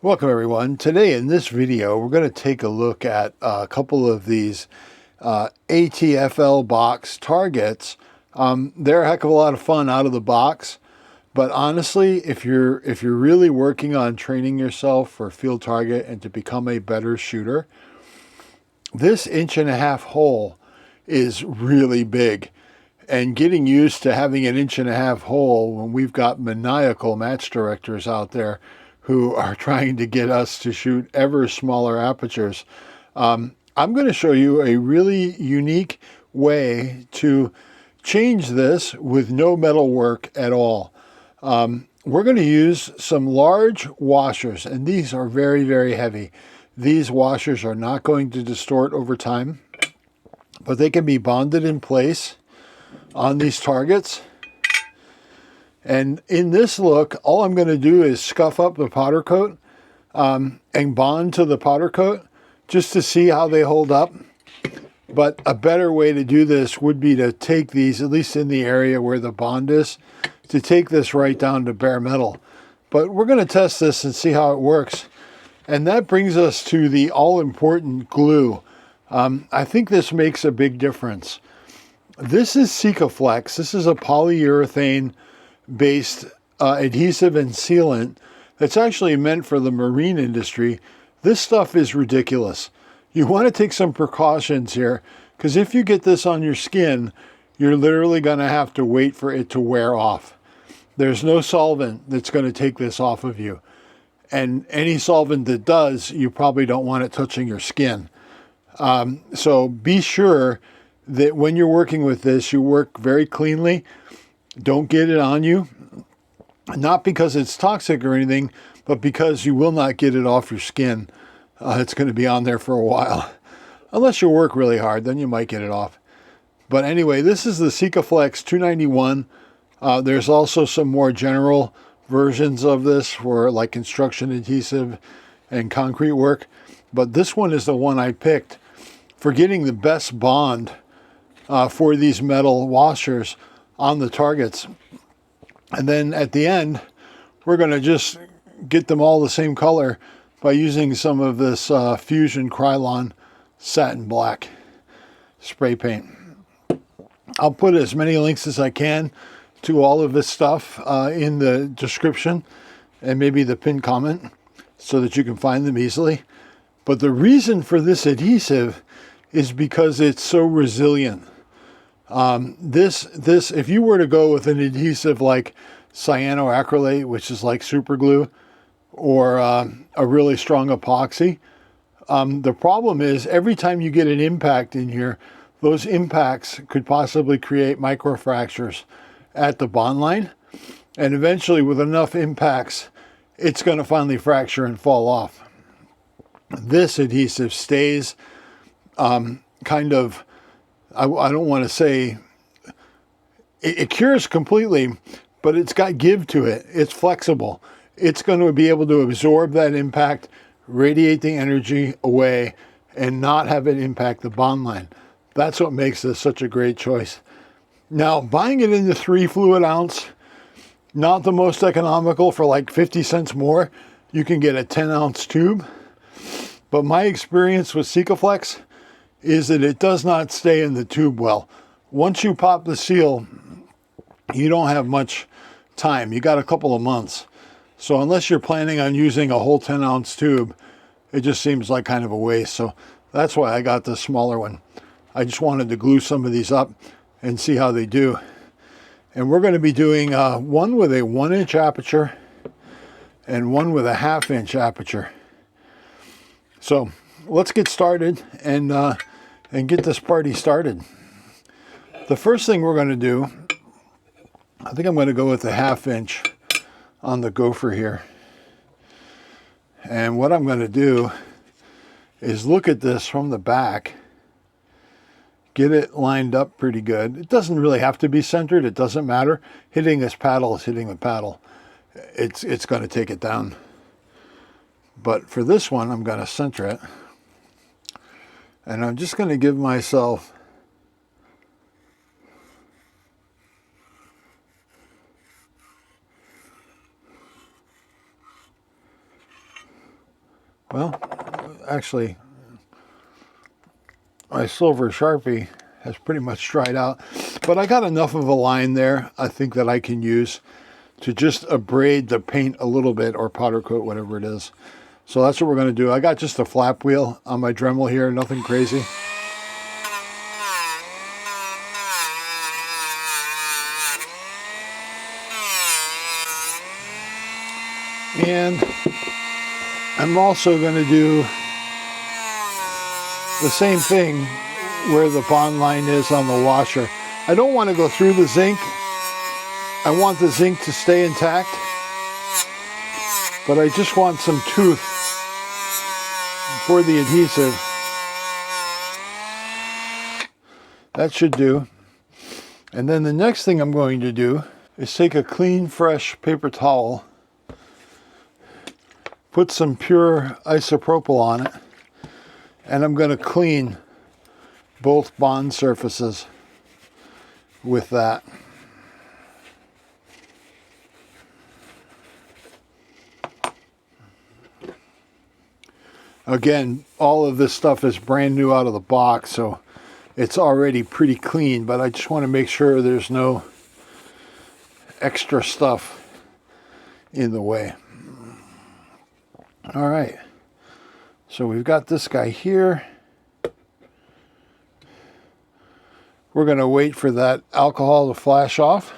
Welcome everyone. Today in this video we're going to take a look at a couple of these ATFL box targets. They're a heck of a lot of fun out of the box, but honestly if you're really working on training yourself for field target and to become a better shooter, this 1.5-inch hole is really big. And getting used to having an 1.5-inch hole when we've got maniacal match directors out there who are trying to get us to shoot ever smaller apertures. I'm going to show you a really unique way to change this with no metal work at all. We're going to use some large washers, and these are very, very heavy. These washers are not going to distort over time, but they can be bonded in place on these targets. And in this look, all I'm going to do is scuff up the powder coat and bond to the powder coat just to see how they hold up. But a better way to do this would be to take these, at least in the area where the bond is, to take this right down to bare metal. But we're going to test this and see how it works. And that brings us to the all-important glue. I think this makes a big difference. This is Sikaflex. This is a polyurethane based adhesive and sealant that's actually meant for the marine industry. This stuff is ridiculous. You want to take some precautions here, because if you get this on your skin, you're literally going to have to wait for it to wear off. There's no solvent that's going to take this off of you. And any solvent that does, you probably don't want it touching your skin. So be sure that when you're working with this, you work very cleanly. Don't get it on you, not because it's toxic or anything, but because you will not get it off your skin. It's going to be on there for a while. Unless you work really hard, then you might get it off. But anyway, this is the Sikaflex 291. There's also some more general versions of this for like construction adhesive and concrete work. But this one is the one I picked for getting the best bond for these metal washers on the targets. And then at the end, we're going to just get them all the same color by using some of this Fusion Krylon Satin Black spray paint. I'll put as many links as I can to all of this stuff in the description and maybe the pinned comment so that you can find them easily. But the reason for this adhesive is because it's so resilient. If you were to go with an adhesive like cyanoacrylate, which is like super glue, or a really strong epoxy, the problem is every time you get an impact in here, those impacts could possibly create microfractures at the bond line. And eventually with enough impacts, it's going to finally fracture and fall off. This adhesive stays kind of, I don't want to say it cures completely, but it's got give to it. It's flexible. It's going to be able to absorb that impact, radiate the energy away, and not have it impact the bond line. That's what makes this such a great choice. Now, buying it in the 3 fluid ounce, not the most economical. For like 50 cents more, you can get a 10-ounce tube. But my experience with Sikaflex is that it does not stay in the tube well. Once you pop the seal, you don't have much time. You got a couple of months. So unless you're planning on using a whole 10-ounce tube, it just seems like kind of a waste. So that's why I got the smaller one. I just wanted to glue some of these up and see how they do. And we're going to be doing one with a 1-inch aperture and one with a 1/2-inch aperture. So let's get started and get this party started. The first thing we're going to do, I think I'm going to go with the 1/2-inch on the gopher here. And what I'm going to do is look at this from the back, get it lined up pretty good. It doesn't really have to be centered. It doesn't matter. Hitting this paddle is hitting the paddle. It's going to take it down. But for this one, I'm going to center it. And I'm just going to give myself Well, actually, my silver Sharpie has pretty much dried out, but I got enough of a line there, I think, that I can use to just abrade the paint a little bit, or powder coat, whatever it is. So that's what we're going to do. I got just a flap wheel on my Dremel here, nothing crazy. And I'm also going to do the same thing where the bond line is on the washer. I don't want to go through the zinc. I want the zinc to stay intact, but I just want some tooth for the adhesive. That should do. And then the next thing I'm going to do is take a clean, fresh paper towel, put some pure isopropyl on it, and I'm going to clean both bond surfaces with that. Again, all of this stuff is brand new out of the box, so it's already pretty clean, but I just want to make sure there's no extra stuff in the way. All right, so we've got this guy here. We're going to wait for that alcohol to flash off.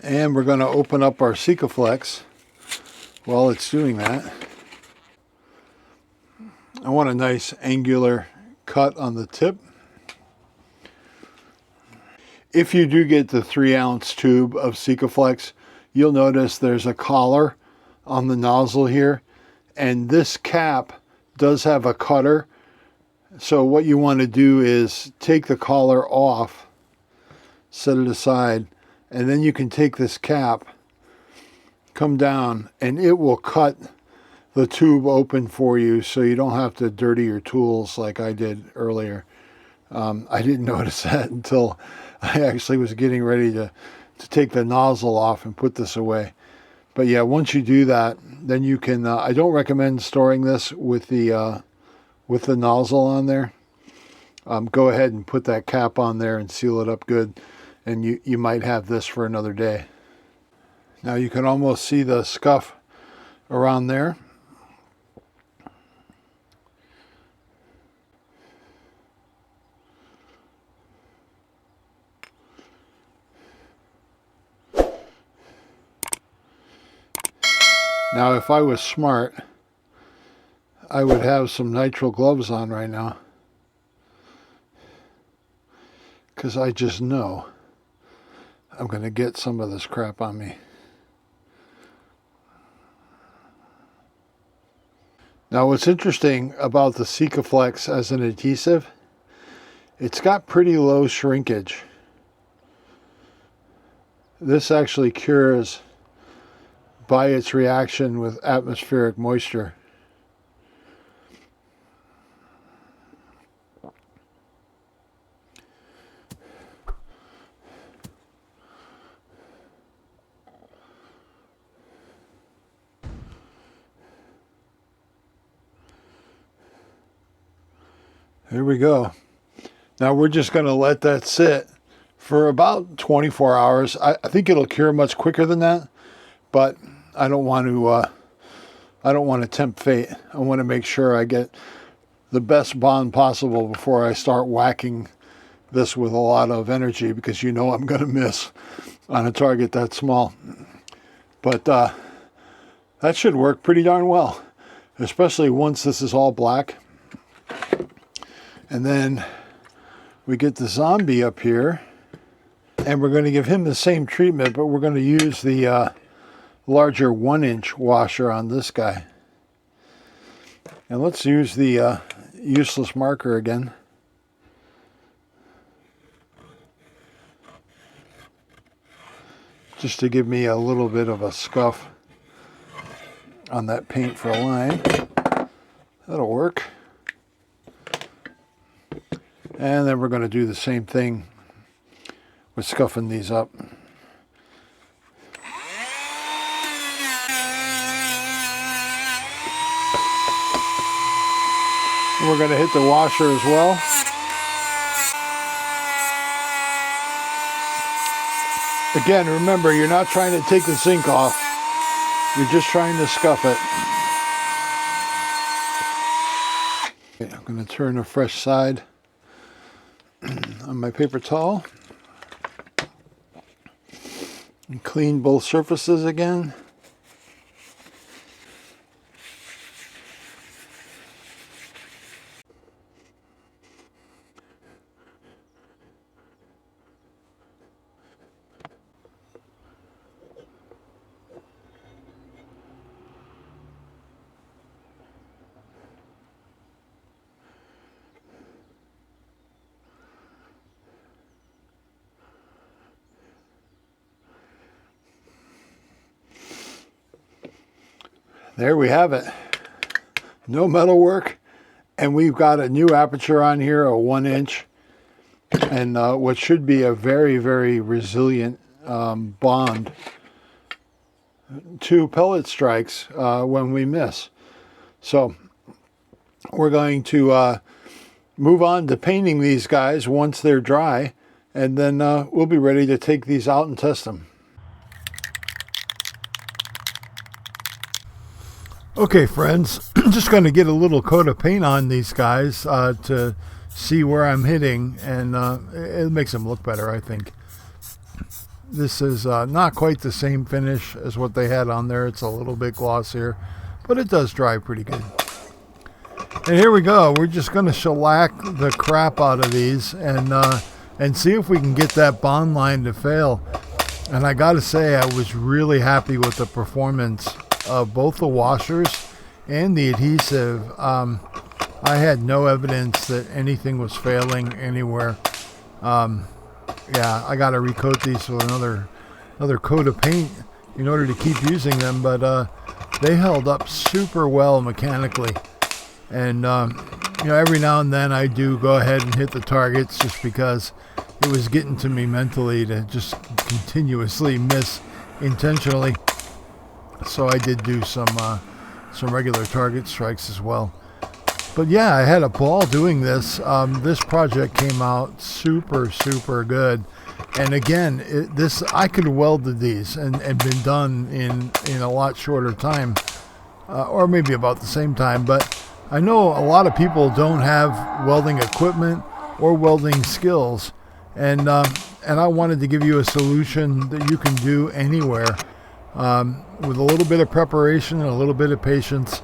And we're going to open up our Sikaflex while it's doing that. I want a nice angular cut on the tip. If you do get the 3-ounce tube of Sikaflex, you'll notice there's a collar on the nozzle here, and this cap does have a cutter. So what you want to do is take the collar off, set it aside, and then you can take this cap, come down, and it will cut the tube open for you, so you don't have to dirty your tools like I did earlier. I didn't notice that until I actually was getting ready to take the nozzle off and put this away. But yeah, once you do that, then you can, I don't recommend storing this with the nozzle on there. Go ahead and put that cap on there and seal it up good, and you might have this for another day. Now you can almost see the scuff around there. Now, if I was smart, I would have some nitrile gloves on right now, because I just know I'm going to get some of this crap on me. Now, what's interesting about the Sikaflex as an adhesive, it's got pretty low shrinkage. This actually cures by its reaction with atmospheric moisture. Here we go. Now we're just going to let that sit for about 24 hours. I think it'll cure much quicker than that, but I don't want to tempt fate. I want to make sure I get the best bond possible before I start whacking this with a lot of energy, because you know I'm going to miss on a target that small. But that should work pretty darn well, especially once this is all black. And then we get the zombie up here, and we're going to give him the same treatment, but we're going to use the larger 1-inch washer on this guy. And let's use the useless marker again. Just to give me a little bit of a scuff on that paint for a line. That'll work. And then we're going to do the same thing with scuffing these up. And we're going to hit the washer as well. Again, remember, you're not trying to take the zinc off. You're just trying to scuff it. Okay, I'm going to turn a fresh side on my paper towel. And clean both surfaces again. There we have it. No metal work, and we've got a new aperture on here, a 1-inch, and what should be a very, very resilient bond to pellet strikes when we miss. So we're going to move on to painting these guys once they're dry, and then we'll be ready to take these out and test them. Okay, friends, I'm just going to get a little coat of paint on these guys to see where I'm hitting, and it makes them look better, I think. This is not quite the same finish as what they had on there. It's a little bit glossier, but it does dry pretty good. And here we go. We're just going to shellac the crap out of these and see if we can get that bond line to fail. And I got to say, I was really happy with the performance of both the washers and the adhesive. I had no evidence that anything was failing anywhere. Yeah, I got to recoat these with another coat of paint in order to keep using them, but they held up super well mechanically. And you know, every now and then I do go ahead and hit the targets just because it was getting to me mentally to just continuously miss intentionally. So I did do some regular target strikes as well. But yeah, I had a ball doing this. This project came out super good. And again, I could have welded these and been done in a lot shorter time, or maybe about the same time. But I know a lot of people don't have welding equipment or welding skills, and I wanted to give you a solution that you can do anywhere. With a little bit of preparation and a little bit of patience,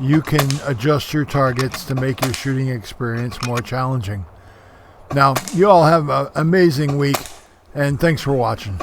you can adjust your targets to make your shooting experience more challenging. Now, you all have an amazing week, and thanks for watching.